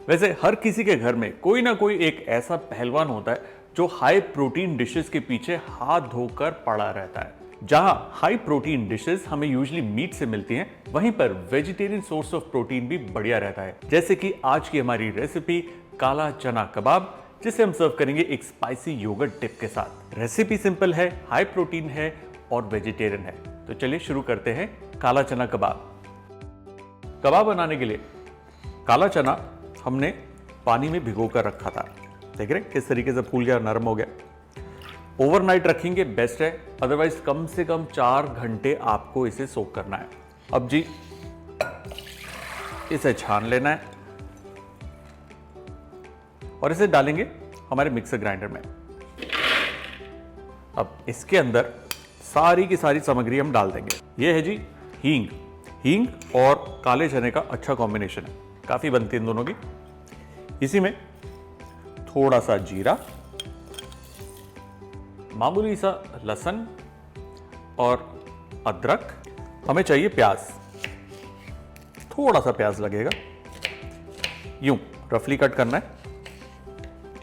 वैसे हर किसी के घर में कोई ना कोई एक ऐसा पहलवान होता है जो हाई प्रोटीन डिशेस के पीछे हाथ धोकर पड़ा रहता है। जहां हाई प्रोटीन डिशेस हमें यूजुअली मीट से मिलती हैं, वहीं पर वेजिटेरियन सोर्स ऑफ प्रोटीन भी बढ़िया रहता है। जैसे कि आज की हमारी रेसिपी काला चना कबाब, जिसे हम सर्व करेंगे एक स्पाइसी योगर्ट डिप के साथ। रेसिपी सिंपल है, हाई प्रोटीन है और वेजिटेरियन है। तो चलिए शुरू करते हैं काला चना कबाब। कबाब बनाने के लिए काला चना हमने पानी में भिगो कर रखा था। देख रहे किस तरीके से फूल गया, नरम हो गया। ओवरनाइट रखेंगे बेस्ट है, अदरवाइज कम से कम 4 घंटे आपको इसे सोक करना है। अब जी इसे छान लेना है और इसे डालेंगे हमारे मिक्सर ग्राइंडर में। अब इसके अंदर सारी की सारी सामग्री हम डाल देंगे। यह है जी हींग और काले चने का अच्छा कॉम्बिनेशन है, काफी बनती है इन दोनों की। इसी में थोड़ा सा जीरा, मामूली सा लहसुन और अदरक। हमें चाहिए प्याज, थोड़ा सा प्याज लगेगा, यूं रफली कट करना है,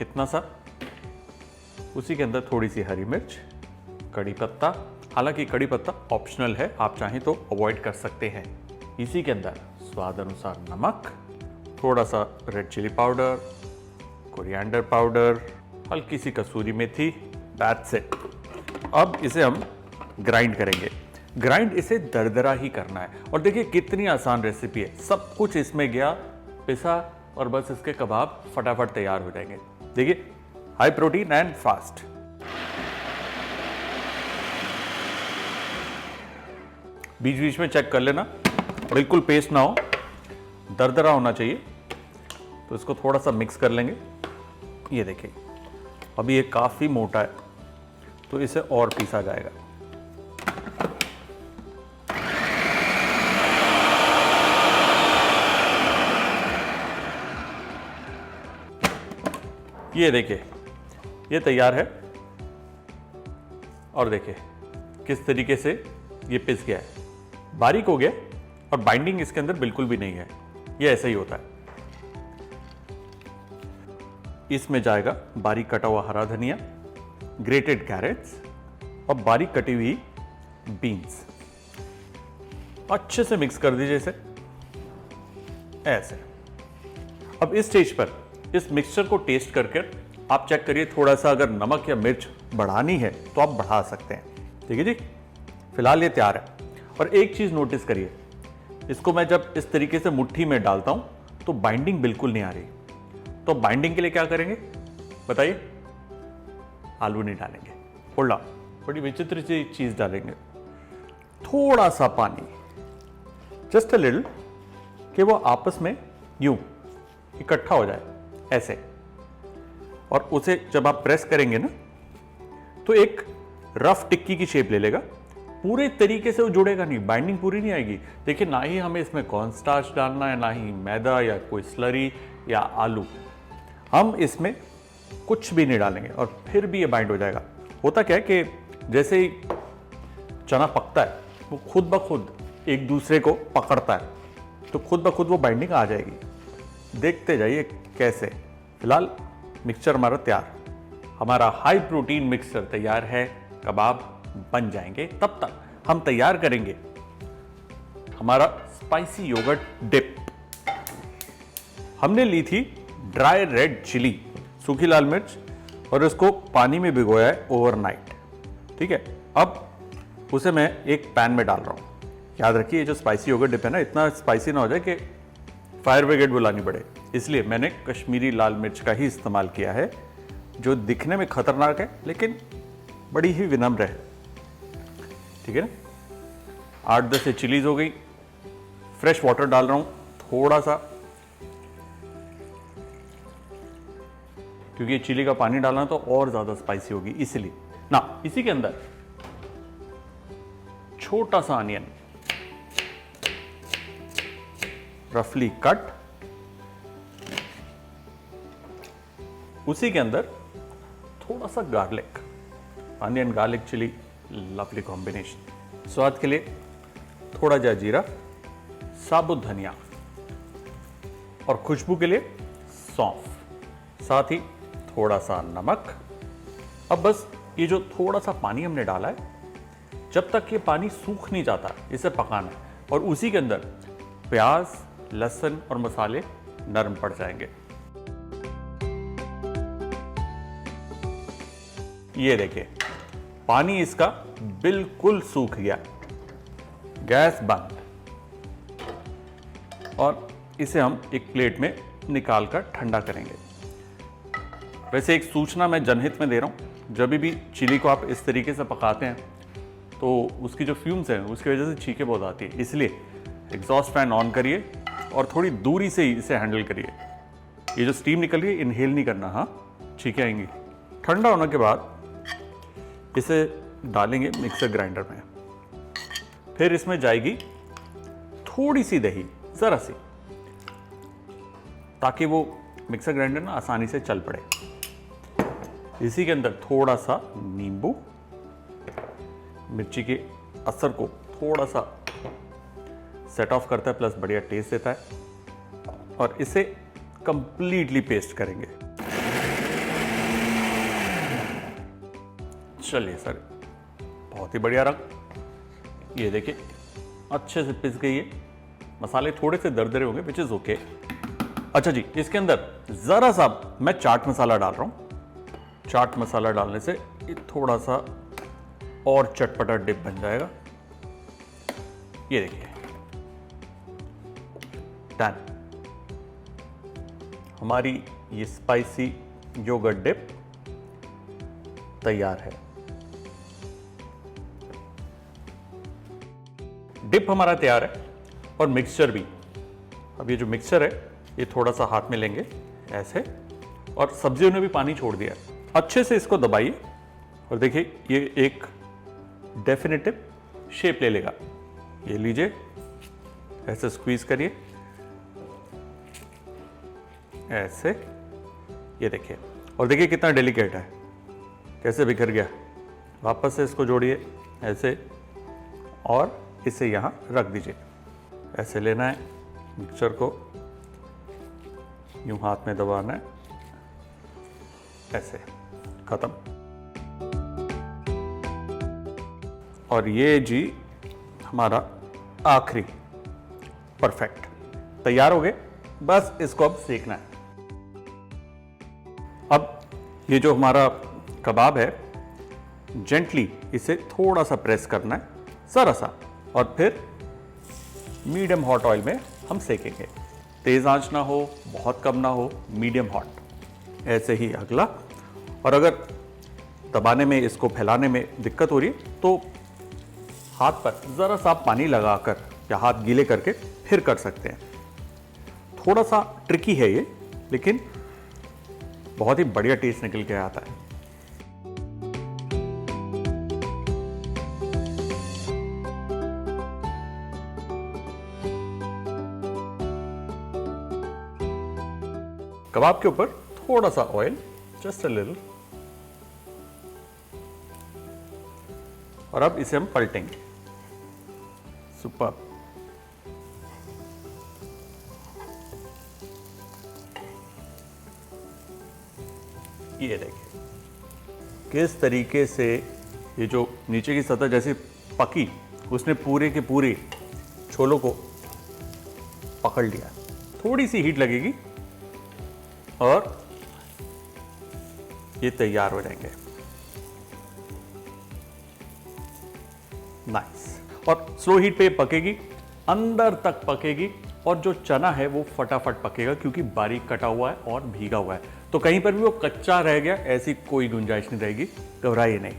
इतना सा। उसी के अंदर थोड़ी सी हरी मिर्च, कड़ी पत्ता, हालांकि कड़ी पत्ता ऑप्शनल है, आप चाहें तो अवॉइड कर सकते हैं। इसी के अंदर स्वाद अनुसार नमक, थोड़ा सा red chilli powder, coriander powder, हल्की सी कसूरी मेथी। That's it. अब इसे हम ग्राइंड करेंगे। ग्राइंड इसे दरदरा ही करना है। और देखिए कितनी आसान रेसिपी है, सब कुछ इसमें गया, पिसा और बस इसके कबाब फटाफट तैयार हो जाएंगे। देखिए हाई प्रोटीन एंड फास्ट। बीच बीच में चेक कर लेना, बिल्कुल पेस्ट ना हो, दरदरा होना चाहिए। तो इसको थोड़ा सा मिक्स कर लेंगे। ये देखिए अभी ये काफी मोटा है, तो इसे और पीसा जाएगा। ये देखिए ये तैयार है और देखिए किस तरीके से ये पिस गया है, बारीक हो गया और बाइंडिंग इसके अंदर बिल्कुल भी नहीं है। ये ऐसा ही होता है। इसमें जाएगा बारीक कटा हुआ हरा धनिया, ग्रेटेड कैरेट्स और बारीक कटी हुई बीन्स। अच्छे से मिक्स कर दीजिए इसे ऐसे। अब इस स्टेज पर इस मिक्सचर को टेस्ट करके आप चेक करिए, थोड़ा सा अगर नमक या मिर्च बढ़ानी है तो आप बढ़ा सकते हैं। ठीक है जी, फिलहाल ये तैयार है। और एक चीज नोटिस करिए, इसको मैं जब इस तरीके से मुट्ठी में डालता हूं तो बाइंडिंग बिल्कुल नहीं आ रही। तो बाइंडिंग के लिए क्या करेंगे बताइए? आलू नहीं डालेंगे, होल्ड ऑन, बड़ी विचित्र सी चीज डालेंगे, थोड़ा सा पानी, जस्ट अ लिटिल, कि वो आपस में यूं इकट्ठा हो जाए ऐसे। और उसे जब आप प्रेस करेंगे ना तो एक रफ टिक्की की शेप ले लेगा। पूरे तरीके से वो जुड़ेगा नहीं, बाइंडिंग पूरी नहीं आएगी। देखिए ना ही हमें इसमें कॉर्नस्टार्च डालना है, ना ही मैदा या कोई स्लरी या आलू। हम इसमें कुछ भी नहीं डालेंगे और फिर भी ये बाइंड हो जाएगा। होता क्या है कि जैसे ही चना पकता है वो खुद ब खुद एक दूसरे को पकड़ता है, तो खुद ब खुद वो बाइंडिंग आ जाएगी। देखते जाइए कैसे। फिलहाल मिक्सचर हमारा तैयार, हमारा हाई प्रोटीन मिक्सचर तैयार है। कबाब बन जाएंगे, तब तक हम तैयार करेंगे हमारा स्पाइसी योगर्ट डिप। हमने ली थी ड्राई रेड चिली, सूखी लाल मिर्च, और इसको पानी में भिगोया है ओवरनाइट। ठीक है, अब उसे मैं एक पैन में डाल रहा हूं। याद रखिए जो स्पाइसी योगर्ट डिप है ना, इतना स्पाइसी ना हो जाए कि फायर ब्रिगेड बुलानी पड़े, इसलिए मैंने कश्मीरी लाल मिर्च का ही इस्तेमाल किया है, जो दिखने में खतरनाक है लेकिन बड़ी ही विनम्र है। ठीक है ना, 8-10 चिलीज हो गई। फ्रेश वाटर डाल रहा हूं थोड़ा सा, क्योंकि चिली का पानी डालना तो और ज्यादा स्पाइसी होगी, इसलिए ना। इसी के अंदर छोटा सा अनियन रफली कट, उसी के अंदर थोड़ा सा garlic, onion garlic chilli, lovely combination. स्वाद के लिए थोड़ा जा जीरा, साबुत धनिया, और खुशबू के लिए सौंफ, साथ ही थोड़ा सा नमक। अब बस ये जो थोड़ा सा पानी हमने डाला है, जब तक ये पानी सूख नहीं जाता इसे पकाना है, और उसी के अंदर प्याज, लहसुन और मसाले नरम पड़ जाएंगे। ये देखिए पानी इसका बिल्कुल सूख गया। गैस बंद, और इसे हम एक प्लेट में निकाल कर ठंडा करेंगे। वैसे एक सूचना मैं जनहित में दे रहा हूँ, जब भी चिली को आप इस तरीके से पकाते हैं तो उसकी जो फ्यूम्स हैं उसकी वजह से छींके बहुत आती है, इसलिए एग्जॉस्ट फैन ऑन करिए और थोड़ी दूरी से ही इसे हैंडल करिए। ये जो स्टीम निकल रही है इनहेल नहीं करना, हाँ छींके आएंगी। ठंडा होने के बाद इसे डालेंगे मिक्सर ग्राइंडर में। फिर इसमें जाएगी थोड़ी सी दही, जरा सी, ताकि वो मिक्सर ग्राइंडर ना आसानी से चल पड़े। इसी के अंदर थोड़ा सा नींबू, मिर्ची के असर को थोड़ा सा सेट ऑफ करता है, प्लस बढ़िया टेस्ट देता है। और इसे कंप्लीटली पेस्ट करेंगे। चलिए सर, बहुत ही बढ़िया रंग, ये देखिए अच्छे से पिस गई है। मसाले थोड़े से दरदरे होंगे, विच इज ओके। अच्छा जी, इसके अंदर जरा सा मैं चाट मसाला डाल रहा हूं। चाट मसाला डालने से ये थोड़ा सा और चटपटा डिप बन जाएगा। ये देखिए डन, हमारी ये स्पाइसी योगर्ट डिप तैयार है। डिप हमारा तैयार है और मिक्सचर भी। अब ये जो मिक्सचर है ये थोड़ा सा हाथ में लेंगे ऐसे, और सब्जियों ने भी पानी छोड़ दिया। अच्छे से इसको दबाइए और देखिए ये एक डेफिनेटिव शेप ले लेगा। ये लीजिए, ऐसे स्क्वीज करिए ऐसे, ये देखिए, और देखिए कितना डेलिकेट है, कैसे बिखर गया। वापस से इसको जोड़िए ऐसे, और इसे यहाँ रख दीजिए। ऐसे लेना है मिक्सचर को, यूं हाथ में दबाना है, ऐसे, खत्म। और ये जी हमारा आखिरी परफेक्ट तैयार हो गए। बस इसको अब सेकना है। अब ये जो हमारा कबाब है, जेंटली इसे थोड़ा सा प्रेस करना है, जरा सा, और फिर मीडियम हॉट ऑयल में हम सेकेंगे। तेज आंच ना हो, बहुत कम ना हो, मीडियम हॉट। ऐसे ही अगला, और अगर दबाने में, इसको फैलाने में दिक्कत हो रही है तो हाथ पर जरा सा पानी लगाकर या हाथ गीले करके फिर कर सकते हैं। थोड़ा सा ट्रिकी है ये, लेकिन बहुत ही बढ़िया टेस्ट निकल के आता है। कबाब के ऊपर थोड़ा सा ऑयल, जस्ट अ लिटिल, और अब इसे हम पलटेंगे। सुपर। ये देखिए किस तरीके से ये जो नीचे की सतह जैसे पकी, उसने पूरे के पूरे छोलों को पकड़ लिया। थोड़ी सी हीट लगेगी और ये तैयार हो जाएंगे। नाइस। और स्लो हीट पे पकेगी, अंदर तक पकेगी, और जो चना है वो फटाफट पकेगा क्योंकि बारीक कटा हुआ है और भीगा हुआ है। तो कहीं पर भी वो कच्चा रह गया ऐसी कोई गुंजाइश नहीं रहेगी, घबराइए नहीं।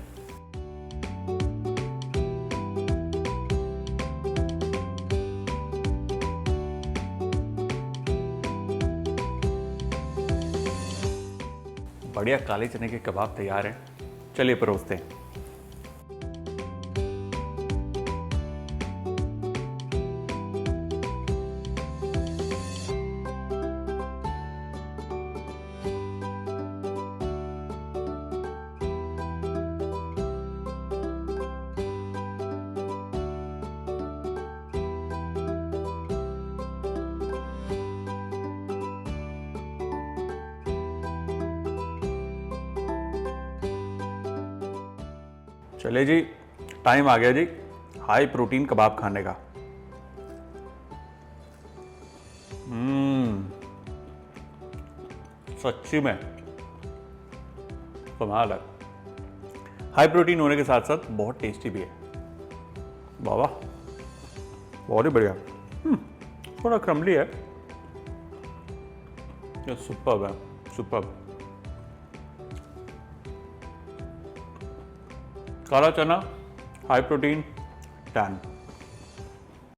बढ़िया काले चने के कबाब तैयार हैं। चलिए परोसते हैं। चले जी, टाइम आ गया जी हाई प्रोटीन कबाब खाने का। सच्ची में कमाल है। हाई प्रोटीन होने के साथ साथ बहुत टेस्टी भी है। बाबा बहुत ही बढ़िया। थोड़ा क्रम्बली है, ये सुपर्ब है, सुपर्ब। काला चना, हाई प्रोटीन, टैन।